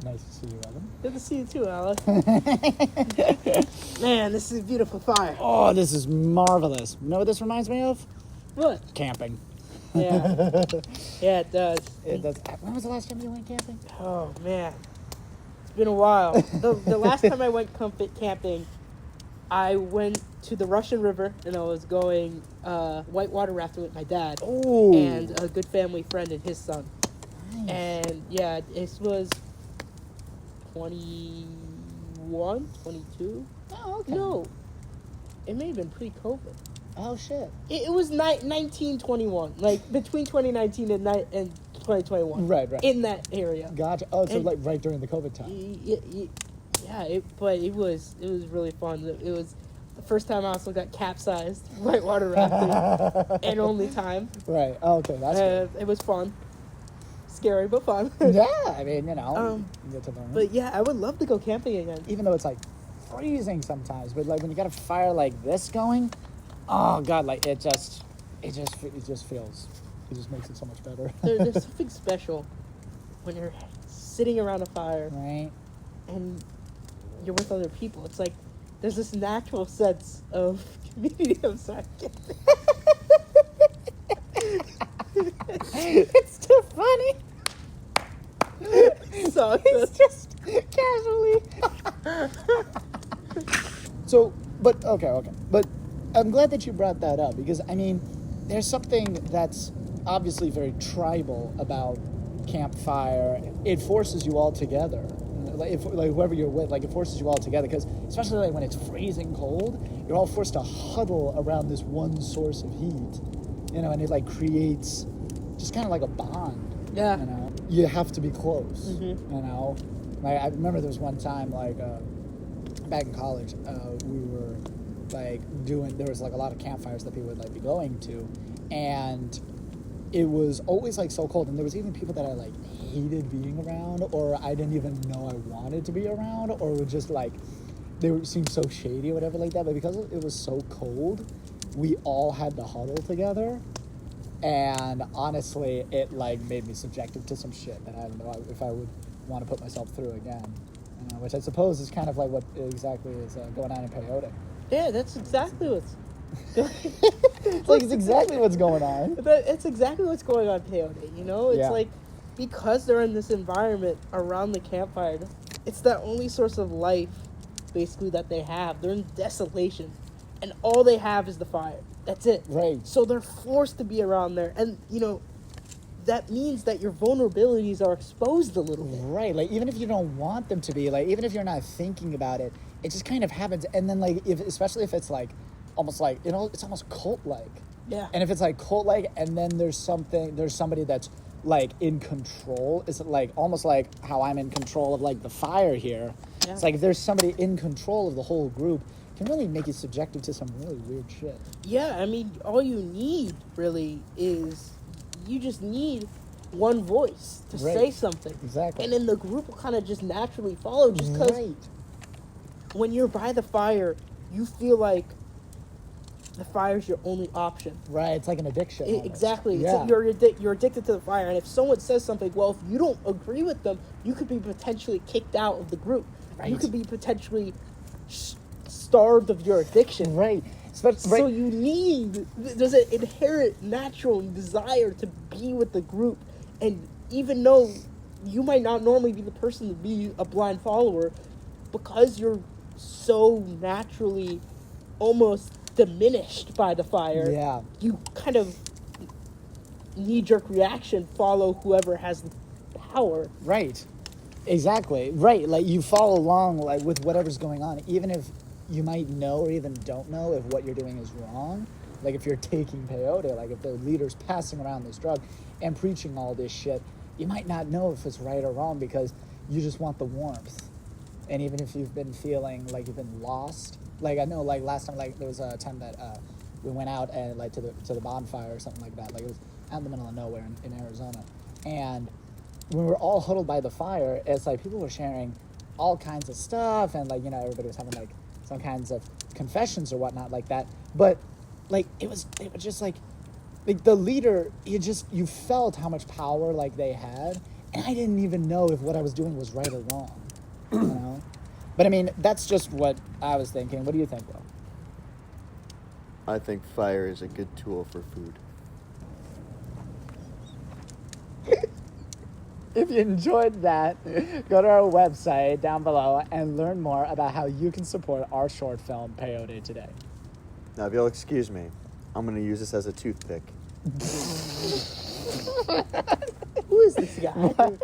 Nice to see you, Evan. Good to see you too, Alec. Man, this is a beautiful fire. Oh, this is marvelous. You know what this reminds me of? What? Camping. Yeah. Yeah, it does. It does. When was the last time you went camping? Oh, man. It's been a while. The last time I went camping, I went to the Russian River, and I was going whitewater rafting with my dad. Oh. And a good family friend and his son. Nice. And, yeah, this was 21, 22? Oh, okay. No. It may have been pre-COVID. Oh, shit. It was 1921, like between 2019 and 2021. Right. In that area. Gotcha. Oh, so And- like right during the COVID time. Yeah, but it was really fun. It was the first time I also got capsized whitewater rafting, and only time. Right. Oh, okay. That's good. It was fun, scary but fun. Yeah, I mean, you know, you get to learn. But yeah, I would love to go camping again. Even though it's like freezing sometimes, but like when you got a fire like this going, oh god, like it just feels, it just makes it so much better. There's something special when you're sitting around a fire Right. and you're with other people. It's like there's this natural sense of community. I'm sorry. It's too funny. So It's just casually. So, but okay. But I'm glad that you brought that up because, I mean, there's something that's obviously very tribal about Campfire. It forces you all together. Like whoever you're with, like it forces you all together because especially like when it's freezing cold, you're all forced to huddle around this one source of heat, you know, and it like creates just kind of like a bond. Yeah. You know, you have to be close. Mhm. You know, like I remember there was one time like back in college, we were like there was like a lot of campfires that people would like be going to, and it was always like so cold, and there was even people that I like hated being around, or I didn't even know I wanted to be around, or were just like seemed so shady or whatever like that. But because it was so cold, we all had to huddle together, and honestly, it like made me subjective to some shit that I don't know if I would want to put myself through again. Which I suppose is kind of like what exactly is going on in Peyote. Yeah, that's exactly what's. It's exactly what's going on. It's exactly what's going on, Peyote. You know, it's Yeah. like because they're in this environment around the campfire, it's the only source of life, basically, that they have. They're in desolation, and all they have is the fire. That's it. Right. So they're forced to be around there, and you know, that means that your vulnerabilities are exposed a little bit. Right. Like even if you don't want them to be, like even if you're not thinking about it, it just kind of happens. And then like especially if it's like almost like, you know, it's almost cult-like. Yeah. And if it's like cult-like, and then there's somebody that's like in control. It's like almost like how I'm in control of like the fire here. Yeah. It's like if there's somebody in control of the whole group, it can really make you subjective to some really weird shit. Yeah, I mean, all you need really is you just need one voice to Right. say something. Exactly. And then the group will kind of just naturally follow just because Right. when you're by the fire, you feel like the fire's your only option. Right. It's like an addiction. almost. Exactly. It's Yeah. like you're addicted to the fire, and if someone says something, well, if you don't agree with them, you could be potentially kicked out of the group. You Right. could be potentially starved of your addiction. Right. So you there's an inherent natural desire to be with the group, and even though you might not normally be the person to be a blind follower, because you're so naturally almost diminished by the fire, Yeah. you kind of knee-jerk reaction follow whoever has the power. Right. Exactly. Right. Like you follow along like with whatever's going on, even if you might know or even don't know if what you're doing is wrong. Like if you're taking peyote, like if the leader's passing around this drug and preaching all this shit, you might not know if it's right or wrong because you just want the warmth. And even if you've been feeling like you've been lost, like I know like last time, like there was a time that we went out and like to the bonfire or something like that. Like it was out in the middle of nowhere in Arizona. And when we were all huddled by the fire, it's like people were sharing all kinds of stuff, and like, you know, everybody was having like some kinds of confessions or whatnot like that. But like it was just like the leader, you felt how much power like they had, And I didn't even know if what I was doing was right or wrong. You know? But I mean, that's just what I was thinking. What do you think, Will? I think fire is a good tool for food. If you enjoyed that, go to our website down below and learn more about how you can support our short film, Peyote, today. Now, if you'll excuse me, I'm going to use this as a toothpick. Who is this guy? What?